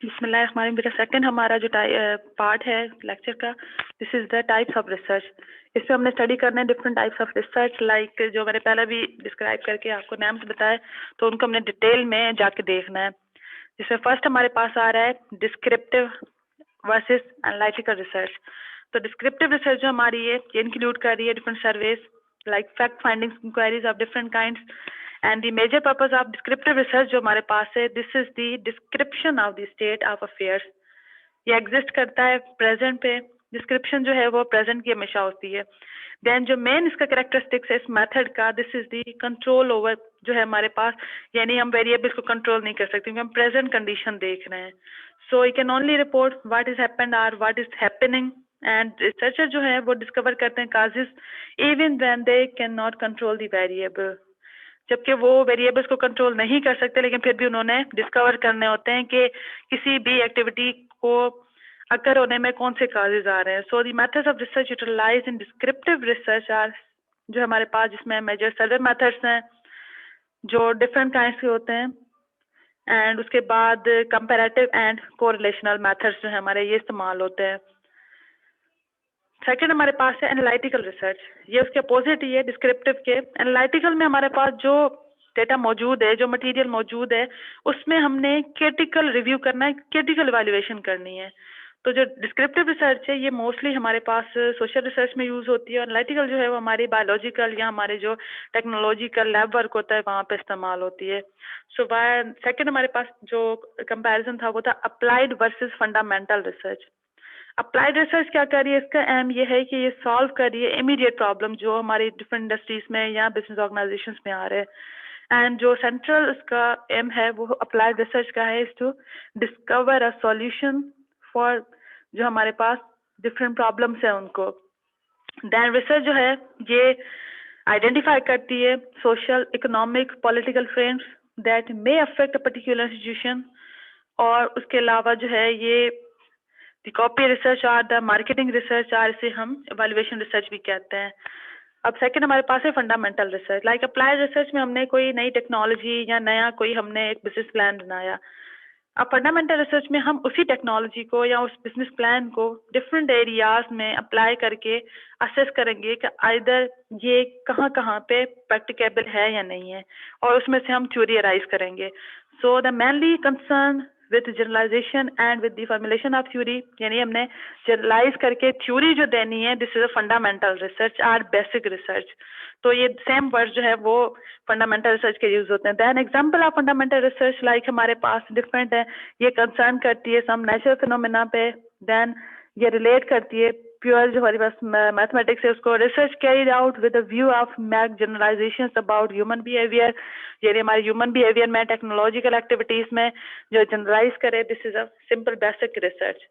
बिस्मिल्लाहिर्रहमानिर्रहीम। मेरा सेकंड हमारा जो पार्ट है लेक्चर का, this is the types of research. इसमें हमने स्टडी करना है different types of research, like जो मैंने पहले भी डिस्क्राइब करके आपको नाम्स बताए, तो उनको हमने डिटेल में जाके देखना है। जिसमें फर्स्ट हमारे पास आ रहा है डिस्क्रिप्टिव वर्सेस एनालिटिकल रिसर्च। तो डिस्क्रिप्टिव रिसर्च जो हमारी है ये इंक्लूड कर रही है different surveys like fact findings inquiries of different kinds and the major purpose of descriptive research जो हमारे पास है, this is the description of the state of affairs. ये एग्जिस्ट करता है प्रेजेंट पे, डिस्क्रिप्शन जो है वो प्रेजेंट की हमेशा होती है। देन जो मेन इसका कैरेक्टरिस्टिक्स है इस मेथड का, this is the control over जो है हमारे पास, यानी हम वेरिएबल्स को कंट्रोल नहीं कर सकते क्योंकि हम प्रेजेंट कंडीशन देख रहे हैं। So you can only report what is happened और what is happening, and researcher जो है वो डिस्कवर करते हैं causes even when they can not control the variable, जबकि वो वेरिएबल्स को कंट्रोल नहीं कर सकते, लेकिन फिर भी उन्होंने डिस्कवर करने होते हैं कि किसी भी एक्टिविटी को अकर होने में कौन से काजेज आ रहे हैं। So the methods of research utilize in descriptive research are जो हमारे पास, जिसमें मेजर सर्वे मेथड्स हैं जो डिफरेंट काइंड्स के होते हैं, एंड उसके बाद कंपैरेटिव एंड कोरिलेशनल मेथड्स जो है हमारे ये इस्तेमाल होते हैं। सेकंड हमारे पास है एनालिटिकल रिसर्च, ये उसके अपोजिट ही है डिस्क्रिप्टिव के। एनालिटिकल में हमारे पास जो डेटा मौजूद है, जो मटेरियल मौजूद है, उसमें हमने क्रिटिकल रिव्यू करना है, क्रिटिकल इवैल्यूएशन करनी है। तो जो डिस्क्रिप्टिव रिसर्च है ये मोस्टली हमारे पास सोशल रिसर्च में यूज होती है, और एनालिटिकल जो है वो हमारी बायोलॉजिकल या हमारे जो टेक्नोलॉजिकल लैब वर्क होता है वहाँ पे इस्तेमाल होती है। सो सेकंड हमारे पास जो कंपैरिजन था वो था applied versus fundamental research. Applied research क्या कर रही है, इसका एम ये है कि ये सॉल्व कर रही है इमीडिएट प्रॉब्लम जो हमारी डिफरेंट इंडस्ट्रीज में या बिजनेस ऑर्गेनाइजेशंस में आ रहे हैं। एंड जो सेंट्रल इसका एम है वो अप्लाइड रिसर्च का है, is to discover a solution for जो हमारे पास डिफरेंट प्रॉब्लम्स है उनको। देन रिसर्च जो है ये आइडेंटिफाई करती है social, economic, political trends that may affect a particular institution, और उसके अलावा जो है ये द कॉपी रिसर्च और द मार्केटिंग रिसर्च, और इसे हम इवैल्यूएशन रिसर्च भी कहते हैं। अब सेकंड हमारे पास है fundamental research. Like applied research में हमने कोई नई टेक्नोलॉजी या नया कोई हमने एक बिजनेस प्लान बनाया। अब फंडामेंटल रिसर्च में हम उसी टेक्नोलॉजी को या उस बिजनेस प्लान को डिफरेंट एरियाज में अप्लाई करके असेस करेंगे कि आइदर ये कहाँ कहाँ पे प्रैक्टिकेबल है या नहीं है, और उसमें से हम थ्योरी अराइज करेंगे। So the mainly concern with generalization and with the formulation of theory, यानी हमने जनरलाइज करके थ्योरी जो देनी है, this is a fundamental research और बेसिक रिसर्च। तो ये सेम वर्ड जो है वो फंडामेंटल रिसर्च के यूज होते हैं। Then example of fundamental research like हमारे पास डिफरेंट है, ये कंसर्न करती है सम नेचुरल फिनोमेना पे। देन ये रिलेट करती है प्योर जो हमारे पास मैथमेटिक्स है उसको, research carried out with a view of make generalizations about human behaviour, यानी हमारे ह्यूमन बिहेवियर में, टेक्नोलॉजिकल एक्टिविटीज में जो जनरलाइज करे, this is a simple basic research.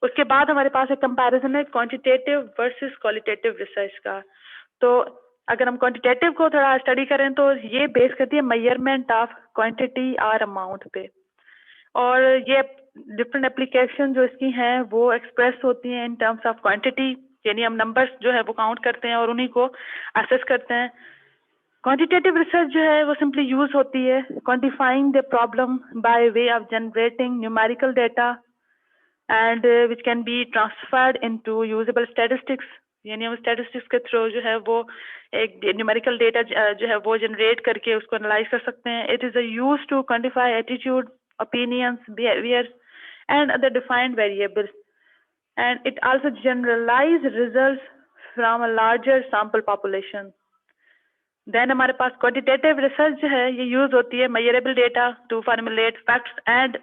उसके बाद हमारे पास एक कंपैरिजन है क्वांटिटेटिव वर्सेस क्वालिटेटिव रिसर्च का। तो अगर हम क्वांटिटेटिव को थोड़ा स्टडी करें तो ये बेस करती है मेजरमेंट ऑफ क्वांटिटी और अमाउंट पे, और ये डिफरेंट एप्लीकेशन जो इसकी हैं वो एक्सप्रेस होती हैं इन टर्म्स ऑफ क्वांटिटी, यानी हम नंबर्स जो है वो काउंट करते हैं और उन्हीं को असेस करते हैं। क्वांटिटेटिव रिसर्च जो है वो सिंपली यूज होती है quantifying the problem by way of generating numerical data and which can be transferred into usable statistics, यानी हम स्टैटिस्टिक्स के थ्रू जो है वो एक न्यूमेरिकल डेटा जो है वो जनरेट करके उसको एनालाइज कर सकते हैं। It is a use to quantify attitude, opinions, behaviors, and other defined variables, and it also generalize results from a larger sample population. Then हमारे पास quantitative research जो है ये यूज होती है measurable data to formulate facts and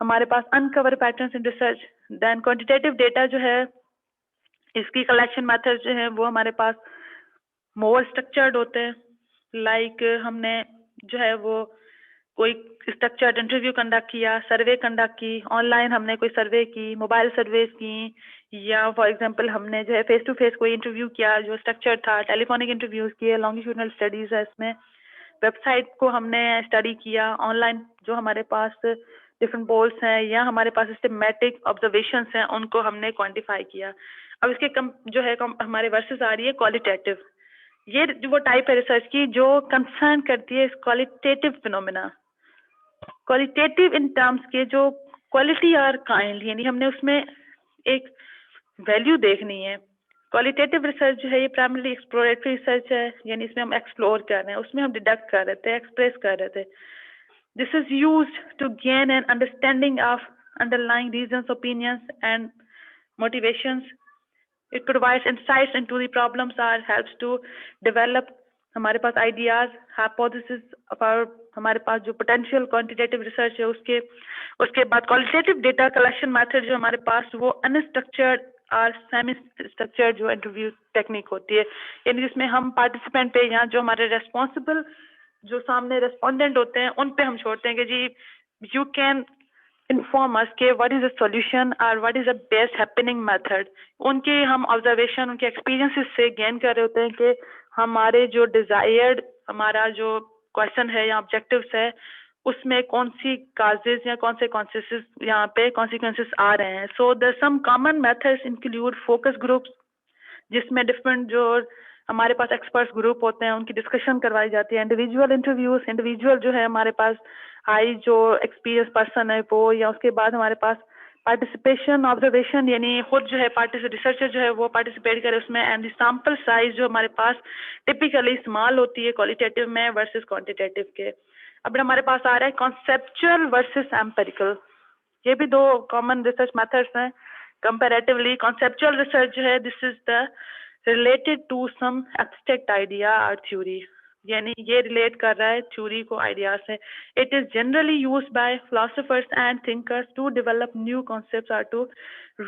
हमारे पास uncover patterns in research. Then quantitative data जो है इसकी collection methods जो है वो हमारे पास more structured होते हैं, like हमने जो है वो कोई स्ट्रक्चर्ड इंटरव्यू कंडक्ट किया, सर्वे कंडक्ट की, ऑनलाइन हमने कोई सर्वे की, मोबाइल सर्वेज की, या फॉर एग्जांपल हमने जो है फेस टू फेस कोई इंटरव्यू किया जो स्ट्रक्चर्ड था, टेलीफोनिक इंटरव्यूज किए, लॉन्गिट्यूडनल स्टडीज है इसमें, वेबसाइट को हमने स्टडी किया, ऑनलाइन जो हमारे पास डिफरेंट पोल्स हैं या हमारे पास सिस्टमैटिक ऑब्जर्वेशंस हैं उनको हमने क्वांटिफाई किया। अब इसके जो है हमारे वर्सेस आ रही है क्वालिटेटिव। ये वो टाइप है रिसर्च की जो कंसर्न करती है qualitative phenomena. Qualitative in terms के जो क्वालिटी और काइंड, यानी हमने उसमें एक वैल्यू देखनी है। क्वालिटेटिव रिसर्च जो है ये प्राइमरी एक्सप्लोरेटरी रिसर्च है, यानी इसमें हम एक्सप्लोर कर रहे हैं, उसमें हम डिडक्ट कर रहे थे, एक्सप्रेस कर रहे थे। This is used to gain an understanding of underlying reasons, opinions, and motivations. It provides insights into the problems or helps to develop हमारे पास ideas, hypothesis about हमारे पास जो potential quantitative research है उसके बाद qualitative data collection method जो हमारे पास वो unstructured और semi structured जो interview technique होती है, यानी जिसमें हम participant पे या जो हमारे responsible जो सामने respondent होते हैं उन पे हम छोड़ते हैं कि जी you can inform us के what is the solution or what is the best happening method। उनके हम observation, उनके experiences से gain कर रहे होते हैं कि हमारे जो desired हमारा जो question है या objectives है उसमें कौन सी causes या कौन से consequences यहाँ पे consequences आ रहे हैं। So the some common methods include focus groups, जिसमें different जो हमारे पास एक्सपर्ट्स ग्रुप होते हैं उनकी डिस्कशन करवाई जाती है। इंडिविजुअल इंटरव्यूज, इंडिविजुअल जो है हमारे पास आई जो एक्सपीरियंस पर्सन है वो, या उसके बाद हमारे पास पार्टिसिपेशन ऑब्जर्वेशन, यानी खुद जो है रिसर्चर जो है वो पार्टिसिपेट करे उसमें। एंड सैम्पल साइज जो हमारे पास टिपिकली स्मॉल होती है क्वालिटेटिव में वर्सेस क्वांटिटेटिव के। अब हमारे पास आ रहा है कॉन्सेप्चुअल वर्सेस एम्पेरिकल, ये भी दो कॉमन रिसर्च मेथड्स हैं कंपैरेटिवली। कॉन्सेप्चुअल रिसर्च जो है this is the related to some abstract idea or theory, यानी ये रिलेट कर रहा है थ्योरी को आइडिया से। It is generally used by philosophers and thinkers to develop new concepts or to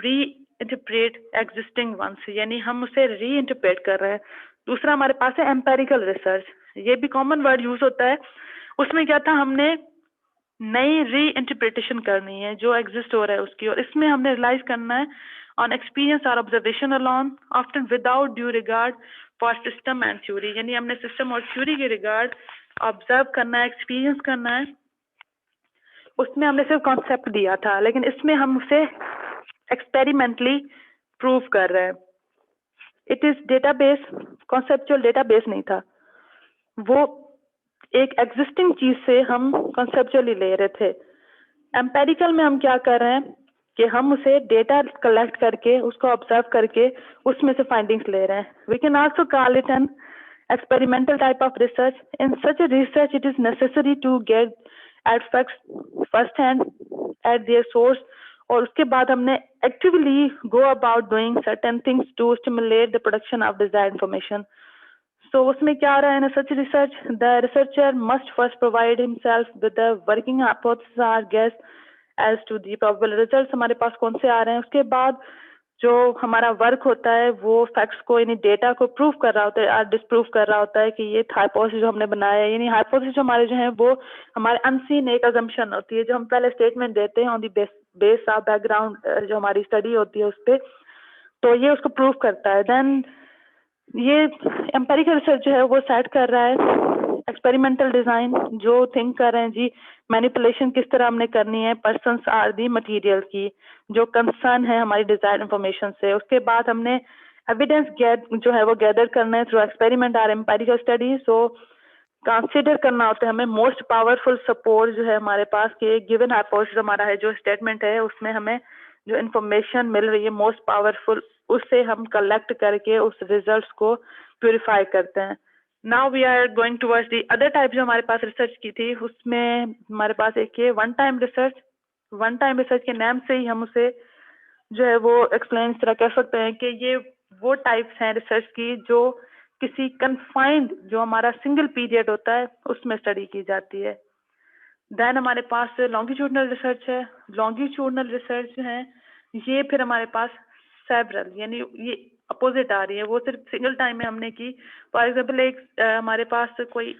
reinterpret existing ones, यानी हम उसे रीइंटरप्रेट कर रहे हैं। दूसरा हमारे पास है एम्पेरिकल रिसर्च, ये भी कॉमन वर्ड यूज होता है। उसमें क्या था, हमने नई रीइंटरप्रिटेशन करनी है जो एग्जिस्ट हो रहा है उसकी, और इसमें हमने रियलाइज करना है on experience or observation alone, often without due regard for system and theory, यानी हमने सिस्टम और थ्योरी के रिगार्ड ऑब्जर्व करना है, एक्सपीरियंस करना है। उसमें हमने सिर्फ कॉन्सेप्ट दिया था, लेकिन इसमें हम उसे एक्सपेरिमेंटली प्रूव कर रहे हैं। It is database, conceptual database नहीं था, वो एक एग्जिस्टिंग चीज से हम कॉन्सेप्चुअली ले रहे थे। एम्पेरिकल में हम क्या कर रहे हैं कि हम उसे डेटा कलेक्ट करके उसको ऑब्जर्व करके उसमें से फाइंडिंग्स ले रहे हैं। We can also call it an experimental type of research. In such a research it is necessary to get at facts first hand at their source, और उसके बाद हमने actively go about doing certain things to stimulate the production of desired information. So उसमें क्या आ रहा है, in such research the researcher must first provide himself with the working hypothesis और guess as to the probable result हमारे पास कौन से आ रहे हैं। उसके बाद जो हमारा वर्क होता है वो फैक्ट्स को यानी डेटा को प्रूव कर रहा होता है और डिसप्रूव कर रहा होता है कि ये हाइपोथेसिस जो हमने बनाया है, यानी हाइपोथेसिस जो हमारे जो है वो हमारे अनसीन एक अजम्पशन होती है जो हम पहले स्टेटमेंट देते हैं on the base of background जो हमारी स्टडी होती है उस पर, तो ये उसको प्रूव करता है। देन ये एम्पेरिकल रिसर्च जो है वो सेट कर रहा है एक्सपेरिमेंटल डिजाइन, जो थिंक कर रहे हैं जी मैनिपुलेशन किस तरह हमने करनी है पर्सन्स आर दी मटेरियल की, जो कंसर्न है हमारी डिजायर्ड इंफॉर्मेशन से। उसके बाद हमने एविडेंस जो है वो गैदर करना है through experiment or empirical study. So consider करना होता है हमें मोस्ट पावरफुल सपोर्ट जो है हमारे पास के गिवन हाइपोथेसिस हमारा है जो स्टेटमेंट है उसमें हमें जो इन्फॉर्मेशन मिल रही है मोस्ट पावरफुल, उससे हम कलेक्ट करके उस रिजल्ट्स को प्यूरिफाई करते हैं। Now we are going towards the other type जो हमारे पास रिसर्च की थी, उसमें हमारे पास एक ये one time research. One time research के नाम से ही हम उसे जो है वो एक्सप्लेन इस तरह कर सकते हैं कि ये वो टाइप्स हैं रिसर्च की जो किसी कन्फाइंड जो हमारा सिंगल पीरियड होता है उसमें स्टडी की जाती है। देन हमारे पास लॉन्गिट्यूडनल रिसर्च है। लॉन्गिट्यूडनल रिसर्च है ये फिर हमारे पास सेवरल, यानी ये अपोजिट आ रही है, वो सिर्फ सिंगल टाइम में हमने की। फॉर एग्जाम्पल एक हमारे पास कोई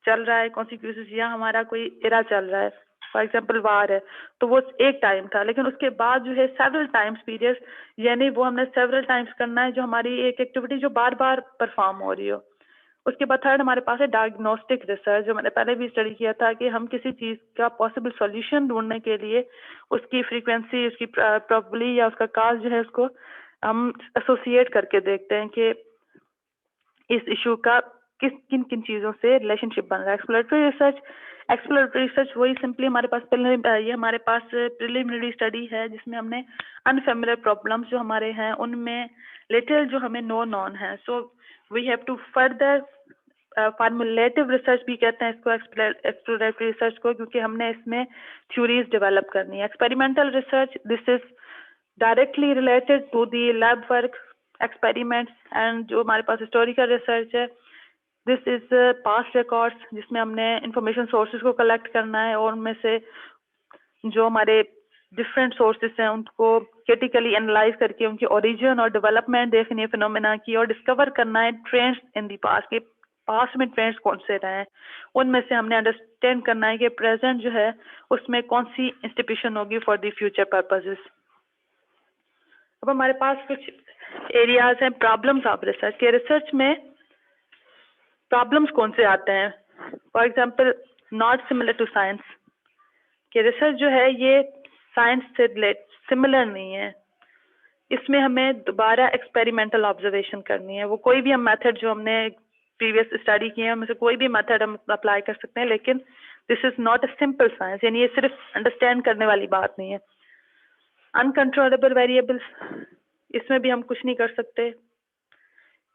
चल रहा है कॉन्सिक्वेंसेस या हमारा कोई इरा चल रहा है, फॉर एग्जाम्पल वार है, तो वो एक टाइम था, लेकिन उसके बाद जो है सेवरल टाइम्स पीरियड, यानी वो हमने सेवरल टाइम्स करना है जो हमारी एक एक्टिविटी जो बार बार परफॉर्म हो रही हो। उसके बाद थर्ड हमारे पास है डायग्नोस्टिक रिसर्च, जो मैंने पहले भी स्टडी किया था कि हम किसी चीज का पॉसिबल सॉल्यूशन ढूंढने के लिए उसकी फ्रीक्वेंसी, उसकी प्रोबेबिलिटी या उसका काज जो है उसको हम एसोसिएट करके देखते हैं कि इस इशू का किन किन चीजों से रिलेशनशिप बन रहा है। एक्सप्लोरेटरी रिसर्च एक्सप्लोरेटरी रिसर्च वही सिंपली हमारे पास ये हमारे पास प्रिलिमिनरी स्टडी है जिसमें हमने अनफेमिलियर प्रॉब्लम्स जो हमारे हैं उनमें लिटिल जो हमें नॉन है, so we have to further formulative research भी कहते हैं इसको, एक्सप्लोरेटरी रिसर्च को, क्योंकि हमने इसमें थ्योरीज डेवलप करनी है। Experimental research, this is directly related to the lab work, experiments, and जो हमारे पास हिस्टोरिकल रिसर्च है, दिस इज पास्ट रिकॉर्ड्स, जिसमें हमने इंफॉर्मेशन सोर्सेज को कलेक्ट करना है और उनमें से जो हमारे डिफरेंट सोर्सेज हैं उनको क्रिटिकली एनालाइज करके उनकी ओरिजिन और डेवलपमेंट देखनी है फिनोमेना की, और डिस्कवर करना है ट्रेंड्स इन दी पास्ट, के पास्ट में ट्रेंड्स कौन से रहे हैं, उनमें से हमने अंडरस्टैंड करना है कि प्रेजेंट जो है उसमें कौन सी इंस्टीट्यूशन होगी फॉर दी फ्यूचर पर्पजेस। अब हमारे पास कुछ एरियाज हैं प्रॉब्लम्स ऑफ रिसर्च के। रिसर्च में प्रॉब्लम्स कौन से आते हैं? For example not similar to science, कि रिसर्च जो है ये साइंस से सिमिलर नहीं है, इसमें हमें दोबारा एक्सपेरिमेंटल ऑब्जर्वेशन करनी है। वो कोई भी हम मेथड जो हमने प्रीवियस स्टडी किए हैं उनमें से कोई भी मेथड हम अप्लाई कर सकते हैं, लेकिन this is not a simple science, यानी ये सिर्फ अंडरस्टैंड करने वाली बात नहीं है। अनकंट्रोलेबल वेरिएबल्स, इसमें भी हम कुछ नहीं कर सकते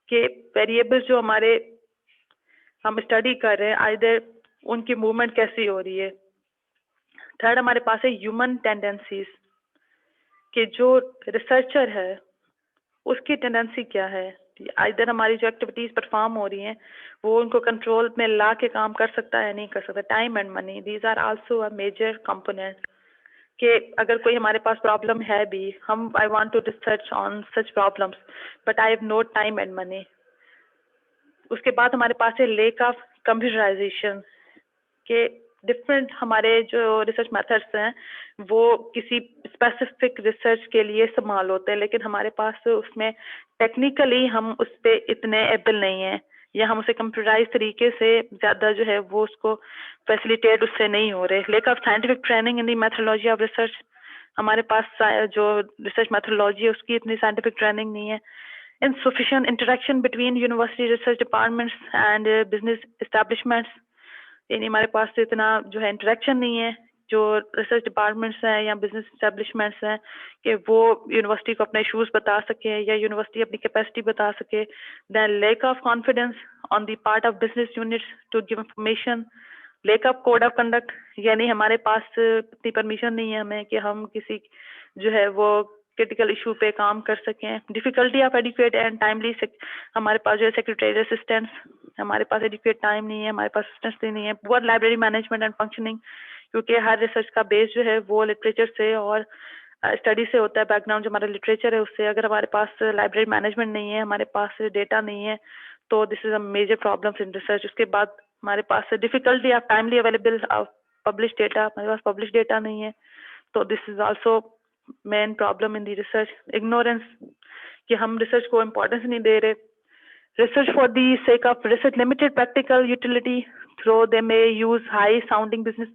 कि वेरिएबल्स जो हमारे हम स्टडी कर रहे हैं आइदर उनकी मूवमेंट कैसी हो रही है। थर्ड हमारे पास है ह्यूमन टेंडेंसीज, कि जो रिसर्चर है उसकी टेंडेंसी क्या है, आइदर हमारी जो एक्टिविटीज परफॉर्म हो रही हैं वो उनको कंट्रोल में ला के काम कर सकता है या नहीं कर सकता। Time and money, these are also a major component, कि अगर कोई हमारे पास प्रॉब्लम है भी, हम I want to research on such problems but I have no time and money. उसके बाद हमारे पास है लेक ऑफ कंप्यूटराइजेशन, के डिफरेंट हमारे जो रिसर्च मेथड्स हैं वो किसी स्पेसिफिक रिसर्च के लिए इस्तेमाल होते हैं, लेकिन हमारे पास उसमें टेक्निकली हम उस पर इतने एबल नहीं हैं, या हम उसे कंप्यूटराइज तरीके से ज़्यादा जो है वो उसको फैसिलिटेट उससे नहीं हो रहे। Lake of scientific training in the methodology of research, हमारे पास जो रिसर्च मेथोडोलॉजी है उसकी इतनी साइंटिफिक ट्रेनिंग नहीं है। insufficient interaction between university research departments and business establishments, यानी हमारे पास तो इतना जो है इंटरेक्शन नहीं है जो रिसर्च डिपार्टमेंट्स हैं या बिजनेस एस्टेब्लिशमेंट्स हैं कि वो यूनिवर्सिटी को अपने इश्यूज बता सके या यूनिवर्सिटी अपनी कैपेसिटी बता सके। Then lack of confidence on the part of business units to give information, lack of code of conduct, यानी हमारे पास इतनी परमिशन नहीं है हमें कि हम किसी जो है वो क्रिटिकल इशू पे काम कर सकें। Difficulty of adequate and timely, हमारे पास जो है सेक्रेटरी असिस्टेंट्स, हमारे पास एडिक्वेट टाइम नहीं है, हमारे पास असिस्टेंट्स नहीं है। Poor library management and functioning, क्योंकि हर रिसर्च का बेस जो है वो लिटरेचर से और स्टडी से होता है, बैकग्राउंड जो हमारा लिटरेचर है उससे। अगर हमारे पास लाइब्रेरी मैनेजमेंट नहीं है, हमारे पास डेटा नहीं है, तो this is a major problems in research. उसके बाद हमारे पास difficulty of timely available of publish data, हमारे पास पब्लिश डेटा नहीं है, तो this is also main problem in the research. Ignorance, कि हम रिसर्च को इम्पोर्टेंस नहीं दे रहे। Research for the sake of research limited practical utility through they may use high sounding business,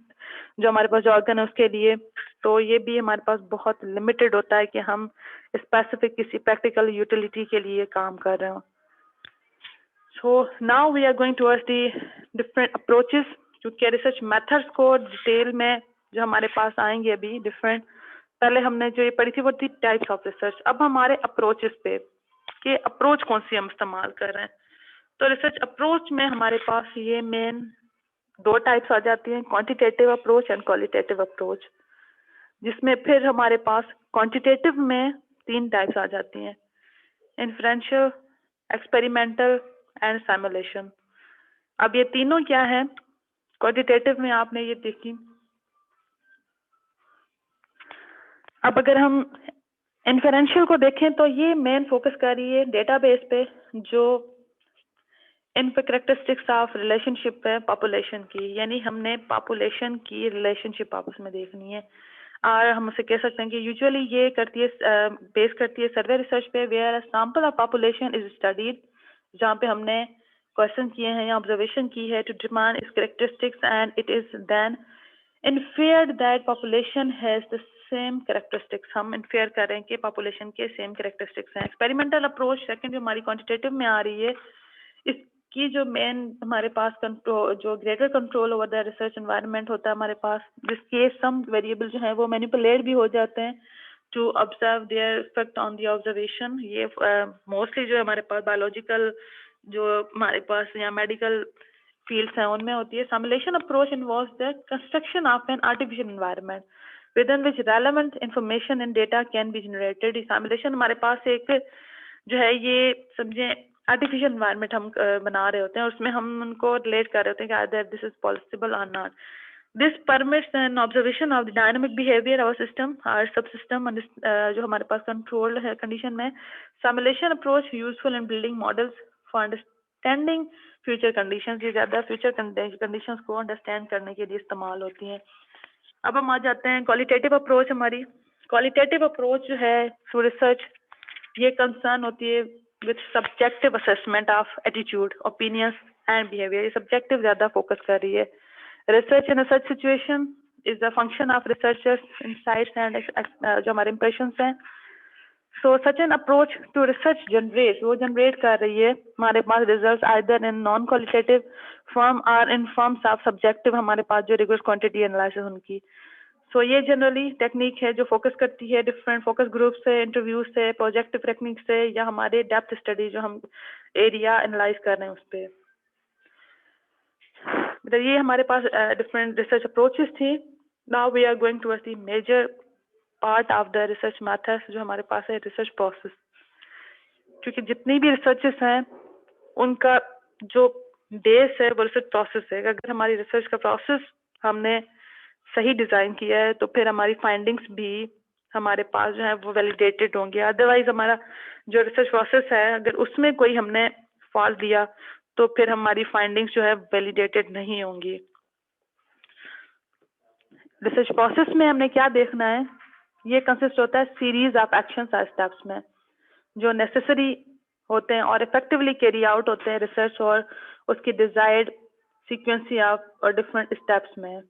जो हमारे पास ऑर्गन है उसके लिए, तो ये भी हमारे पास बहुत लिमिटेड होता है कि हम स्पेसिफिक किसी प्रैक्टिकल यूटिलिटी के लिए काम कर रहे हो। So now we are going towards the different approaches, क्योंकि रिसर्च मेथड्स को डिटेल में जो हमारे पास आएंगे अभी डिफरेंट, पहले हमने जो ये पढ़ी थी वो थी टाइप्स ऑफ रिसर्च। अब हमारे अप्रोचेस पे कि अप्रोच कौन सी हम इस्तेमाल कर रहे हैं, तो रिसर्च अप्रोच में हमारे पास ये मेन दो टाइप्स आ जाती हैं, quantitative approach and qualitative approach, जिसमें फिर हमारे पास क्वांटिटेटिव में तीन टाइप्स आ जाती हैं, इन्फ्रेंशियल, एक्सपेरिमेंटल एंड सिमुलेशन। अब ये तीनों क्या है, क्वांटिटेटिव में आपने ये देखी। अब अगर हम इन्फरेंशियल को देखें तो ये मेन फोकस कर रही है डेटाबेस पे, जो इनफो कैरेक्टरिस्टिक्स ऑफ रिलेशनशिप है पॉपुलेशन की, यानी हमने पॉपुलेशन की रिलेशनशिप आपस में देखनी है। और हम उसे कह सकते हैं कि यूजुअली ये करती है बेस करती है सर्वे रिसर्च पे, where a sample of population is studied, जहाँ पे हमने क्वेश्चन किए हैं या ऑब्जर्वेशन की है to determine its characteristics and it is then inferred that population has the same characteristics. हम इन्फेयर कर रहे हैं कि पॉपुलेशन के सेम कैरेक्टरिस्टिक्स हैं। एक्सपेरिमेंटल अप्रोच सेकंड जो हमारी क्वांटिटेटिव में आ रही है, इस कि जो मेन हमारे पास कंट्रोल, जो greater control over the research environment होता है हमारे पास, जिसके सम वेरिएबल जो है वो मैनिपुलेट भी हो जाते हैं to observe their effect on the observation. ये मोस्टली जो हमारे पास बायोलॉजिकल जो हमारे पास या मेडिकल फील्ड्स हैं उनमें होती है। Simulation approach involves the construction of an artificial environment within which relevant information and data can be generated। Simulation हमारे पास एक जो है ये समझे आर्टिफिशियल एनवायरनमेंट हम बना रहे होते हैं, उसमें हम उनको रिलेट कर रहे होते हैं कि आइदर दिस इज पॉसिबल और not. This permits an observation of the dynamic behaviour of system और सब सिस्टम जो हमारे पास कंट्रोल है कंडीशन में। Simulation approach useful in building models for understanding future conditions. ये ज्यादा फ्यूचर कंडीशंस को अंडरस्टैंड करने के लिए इस्तेमाल होती हैं। अब हम आ जाते हैं क्वालिटेटिव अप्रोच। हमारी क्वालिटेटिव अप्रोच जो है टू रिसर्च, ये कंसर्न होती है with subjective assessment of attitude, opinions and behaviour. ये सब्जेक्टिव ज्यादा फोकस कर रही है। Research in such situation is the function of researchers insights and जो हमारे इंप्रेशंस हैं। So such an approach to research generate, वो जनरेट कर रही है हमारे पास result either in non qualitative form और इन फॉर्म्स ऑफ सब्जेक्टिव, हमारे पास जो रिगरस क्वांटिटी एनालिसिस उनकी। सो ये जनरली टेक्निक है जो फोकस करती है डिफरेंट फोकस ग्रुप से, इंटरव्यू से, प्रोजेक्टिव टेक्निक से, या हमारे डेप्थ स्टडी जो हम एरिया एनालाइज कर रहे हैं उस पर। मतलब ये हमारे पास डिफरेंट रिसर्च अप्रोचेस थी। Now we are going towards the major part of the research methods जो हमारे पास है, रिसर्च प्रोसेस। क्योंकि जितनी भी रिसर्चेस हैं उनका जो बेस है वो रिसर्च प्रोसेस है। अगर हमारी रिसर्च का प्रोसेस हमने सही डिजाइन किया है तो फिर हमारी फाइंडिंग्स भी हमारे पास जो है वो वैलिडेटेड होंगे। अदरवाइज हमारा जो रिसर्च प्रोसेस है अगर उसमें कोई हमने फॉल्ट दिया तो फिर हमारी फाइंडिंग्स जो है वैलिडेटेड नहीं होंगी। रिसर्च प्रोसेस में हमने क्या देखना है, ये कंसिस्ट होता है सीरीज ऑफ एक्शंस और स्टेप्स में जो नेसेसरी होते हैं और इफेक्टिवली कैरी आउट होते हैं रिसर्च और उसकी डिजायर्ड सीक्वेंस ऑफ और डिफरेंट स्टेप्स में।